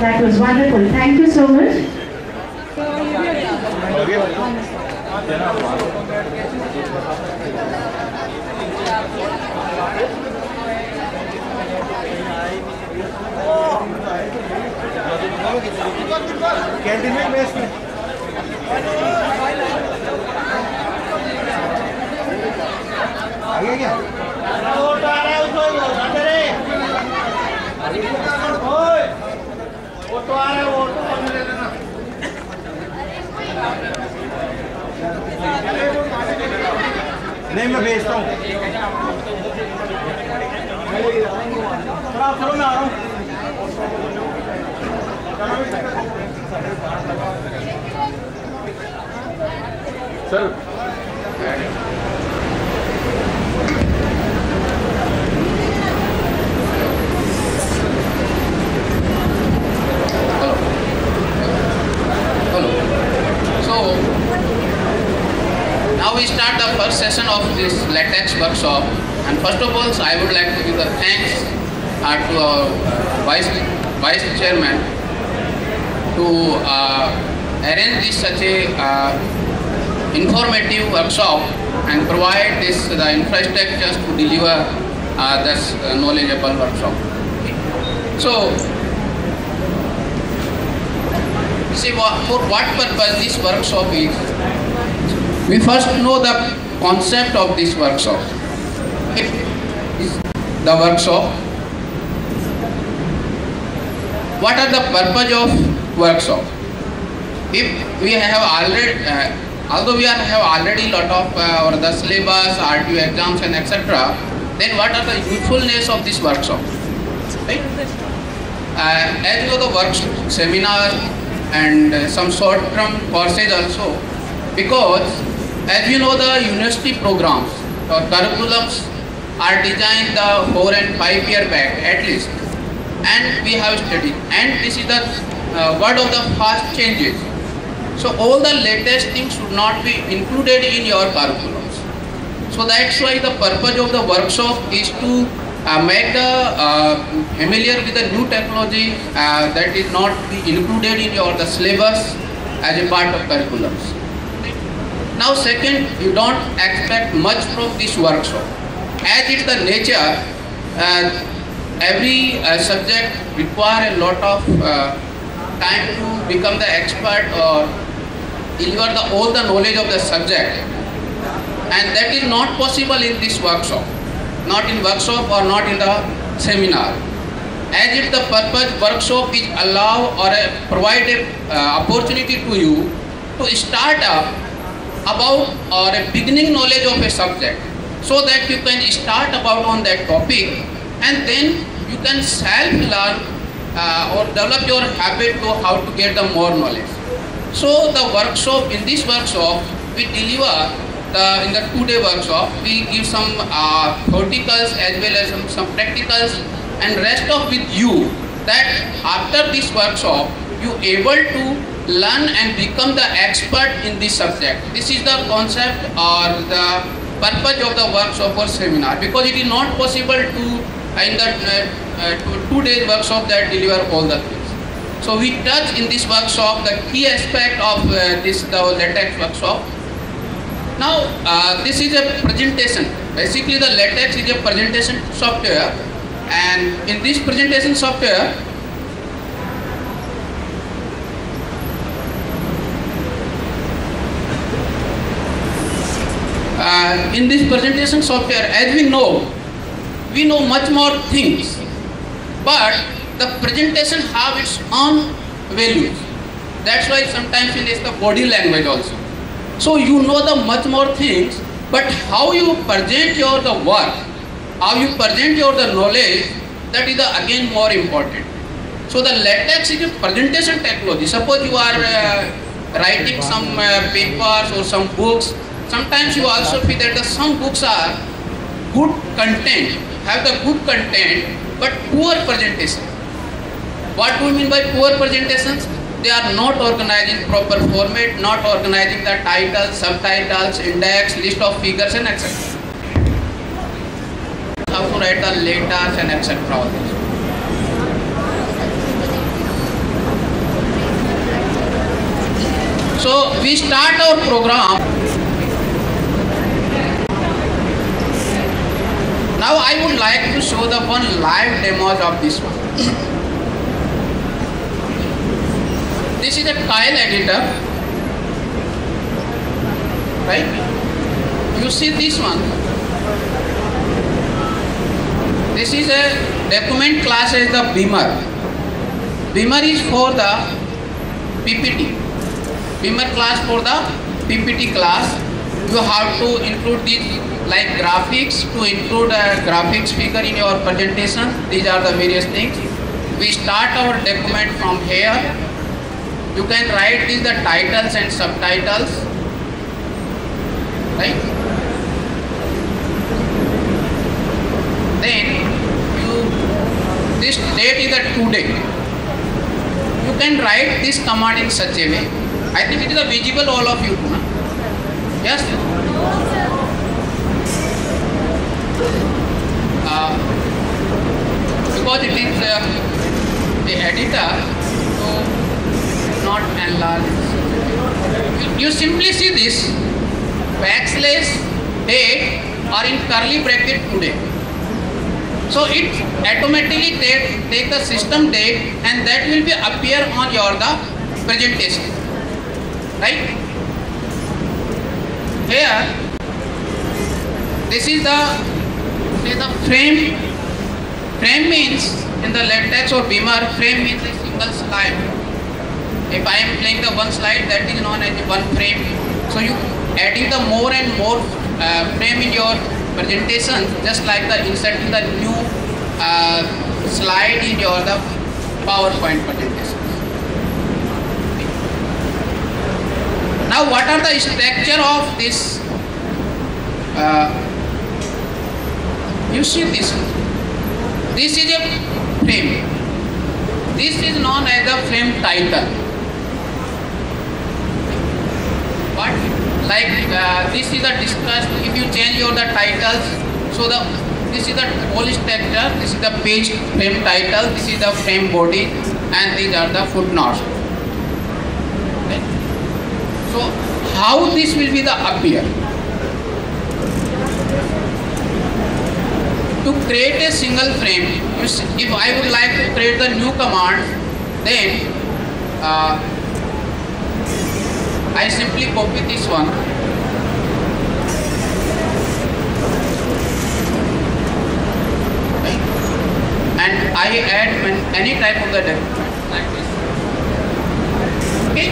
That was wonderful. Thank you so much. Canteen में mess में आगे क्या वोट आ रहा है उसको वोट रे ओए वोट आ रहा है वोट ले लेना नहीं मैं भेजता हूँ चलो मैं आ रहा हूँ sir Now we start the first session of this latex workshop, and first of all I would like to give the thanks to our vice chairman to arrange this such a informative workshop and provide this the infrastructures to deliver this knowledgeable workshop. So see for what purpose this workshop is. We first know the concept of this workshop. The workshop. What are the purpose of workshop? If we have already, although we have already lot of or the syllabus, RTO exams and etc., then what are the usefulness of this workshop? Right? As you know, the workshop, seminar and some short-term courses also, because as you know the university programs or curriculums are designed the 4 and 5 year back at least, and we have studied, and this is the word of the fast changes. So all the latest things should not be included in your curriculums. So that's why the purpose of the workshop is to make the familiar with the new technology that is not be included in your the syllabus as a part of curriculums. Now second, you don't expect much from this workshop. As it's the nature, every subject require a lot of time to become the expert or deliver all the knowledge of the subject, and that is not possible in this workshop, not in workshop or not in the seminar. As if the purpose workshop is allow or provide a opportunity to you to start up about or a beginning knowledge of a subject, so that you can start about on that topic, and then you can self-learn or develop your habit to how to get the more knowledge. So the workshop, in this workshop, we deliver in the 2-day workshop, we give some theoreticals as well as some practicals, and rest of with you, that after this workshop, you able to learn and become the expert in this subject. This is the concept or the purpose of the workshop or seminar, because it is not possible to in the 2 days workshop that deliver all the things. So we touch in this workshop the key aspect of the latex workshop. Now this is a presentation. Basically the latex is a presentation software, and in this presentation software as we know much more things, but the presentation have its own values. That's why sometimes it is the body language also. So you know the much more things, but how you present your the work, how you present your the knowledge, that is the again more important. So the latex is a presentation technology. Suppose you are writing some papers or some books. Sometimes you also feel that some books are good content, have the good content, but poor presentation. What do you mean by poor presentations? They are not organized in proper format, not organizing the titles, subtitles, index, list of figures and etc. How to write the letters and etc. All this. So we start our program. Now I would like to show the one live demos of this one. This is a tile editor, right? You see this one. This is a document class as the Beamer. Beamer is for the PPT. Beamer class for the PPT class. You have to include these like graphics, to include a graphics figure in your presentation. These are the various things. We start our document from here. You can write these the titles and subtitles, right? Then this date is the today. You can write this command in such a way. I think it is visible all of you, huh? Yes. Because it is the editor, so not enlarge. You simply see this backslash date or in curly bracket today. So it automatically take the system date and that will be appear on your the presentation, right? Here, this is the frame. Frame means in the latex or Beamer, frame means a single slide. If I am playing the one slide, that is known as one frame. So you adding the more and more frame in your presentation, just like the inserting the new slide in your the PowerPoint presentation. Now, what are the structure of this? You see this. This is a frame. This is known as the frame title. What? Like this is a discussed. If you change your the titles, so this is the whole structure. This is the page frame title. This is the frame body, and these are the footnotes. Okay. So how this will be the appear? To create a single frame, if I would like to create the new command, then I simply copy this one. Right? And I add any type of the document like this. Okay?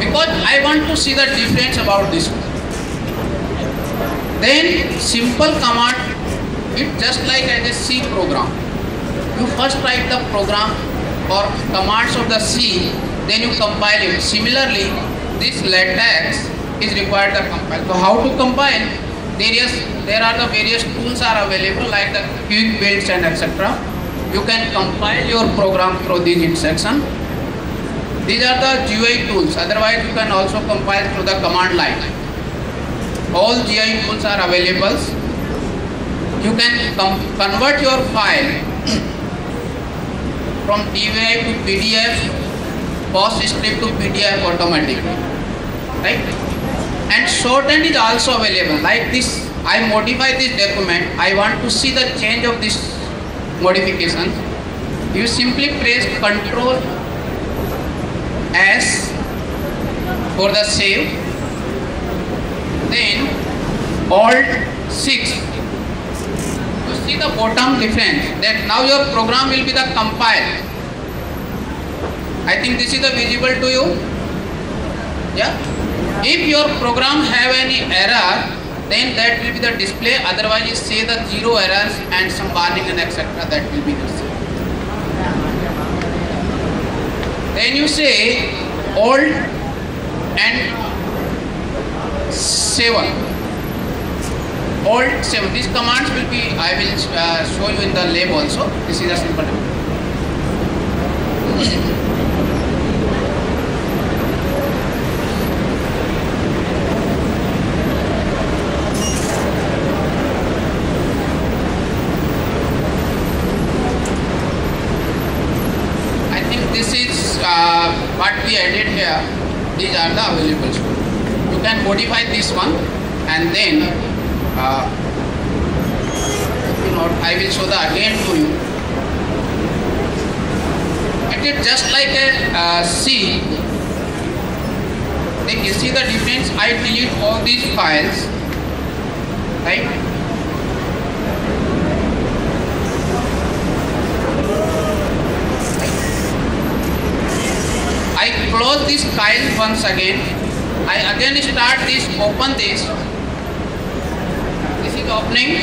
Because I want to see the difference about this one. Then simple command. It's just like as a C program. You first write the program or commands of the C, then you compile it. Similarly, this latex is required to compile. So how to compile? There are the various tools are available like the quick builds and etc. You can compile your program through this instruction. These are the GUI tools. Otherwise, you can also compile through the command line. All GUI tools are available. You can convert your file from DVI to PDF, PostScript to PDF automatically, right? And shorthand is also available. Like this, I modify this document. I want to see the change of this modification. You simply press Ctrl S for the save, then Alt 6. See the bottom difference, that now your program will be the compile. I think this is the visible to you. Yeah. If your program have any error, then that will be the display. Otherwise, you say the 0 errors and some warning and etc. That will be the same. Then you say Alt and 7. Alt 7. These commands will be, I will show you in the lab also. This is a simple command. I think this is what we added here. These are the available stores. You can modify this one, and then I will show the again to you. It is just like a C. Then you see the difference. I delete all these files, right? I close this file once again. I again start this, open this. This is opening.